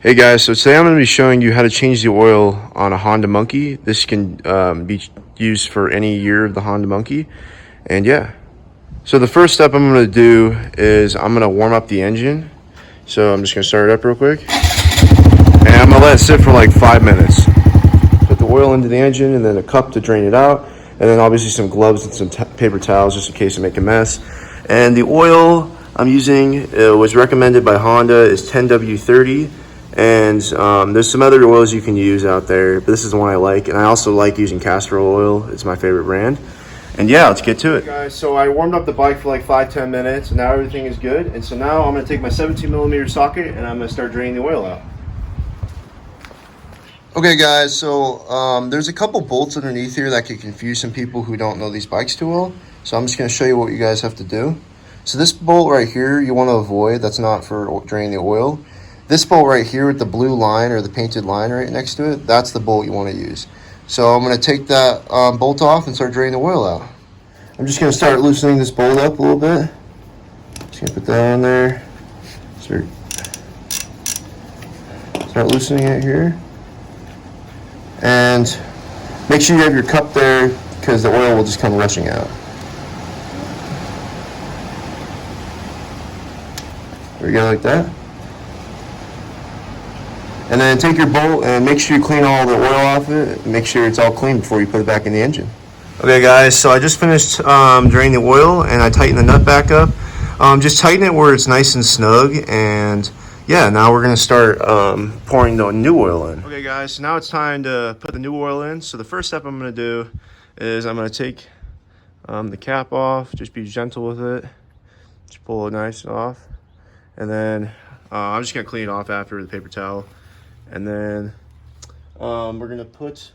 Hey guys, so today I'm going to be showing you how to change the oil on a Honda Monkey. This can be used for any year of the Honda Monkey. And yeah, so the first step I'm going to do is I'm going to warm up the engine. So I'm just going to start it up real quick. And I'm going to let it sit for like 5 minutes. Put the oil into the engine and then a cup to drain it out. And then obviously some gloves and some paper towels just in case I make a mess. And the oil I'm using was recommended by Honda is 10W30. And there's some other oils you can use out there, but this is the one I like. And I also like using castor oil. It's my favorite brand. And yeah, let's get to it. Guys, so I warmed up the bike for like 5-10 minutes, and now everything is good. And so now I'm going to take my 17mm socket and I'm going to start draining the oil out. Okay guys, so there's a couple bolts underneath here that could confuse some people who don't know these bikes too well. So I'm just going to show you what you guys have to do. So this bolt right here you want to avoid. That's not for draining the oil. This bolt right here with the blue line or the painted line right next to it, that's the bolt you want to use. So I'm going to take that bolt off and start draining the oil out. I'm just going to start loosening this bolt up a little bit. Just going to put that on there. Start loosening it here. And make sure you have your cup there because the oil will just come rushing out. There we go, like that. And then take your bolt and make sure you clean all the oil off it. Make sure it's all clean before you put it back in the engine. Okay guys, so I just finished draining the oil and I tightened the nut back up. Just tighten it where it's nice and snug, and yeah, now we're gonna start pouring the new oil in. Okay guys, so now it's time to put the new oil in. So the first step I'm gonna do is I'm gonna take the cap off, just be gentle with it. Just pull it nice off. And then I'm just gonna clean it off after with a paper towel. And then we're gonna put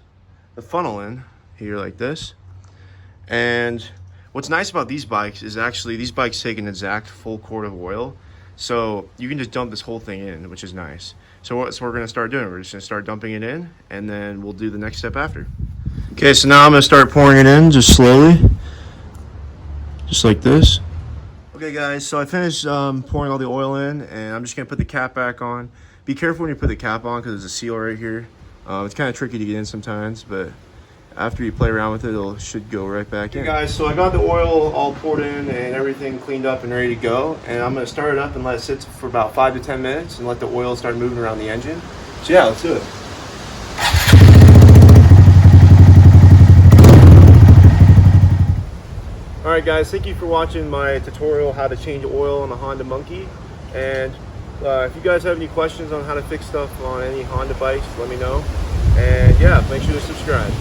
the funnel in here like this. And what's nice about these bikes is actually these bikes take an exact full quart of oil. So you can just dump this whole thing in, which is nice. So what we're gonna start doing, we're just gonna start dumping it in, and then we'll do the next step after. Okay, so now I'm gonna start pouring it in just slowly, just like this. Okay guys, so I finished pouring all the oil in, and I'm just gonna put the cap back on. Be careful when you put the cap on because there's a seal right here. It's kind of tricky to get in sometimes, but after you play around with it, it should go right back in. Okay guys, so I got the oil all poured in and everything cleaned up and ready to go. And I'm gonna start it up and let it sit for about 5 to 10 minutes and let the oil start moving around the engine. So yeah, let's do it. Alright guys, thank you for watching my tutorial how to change oil on the Honda Monkey. And if you guys have any questions on how to fix stuff on any Honda bikes, let me know. And yeah, make sure to subscribe.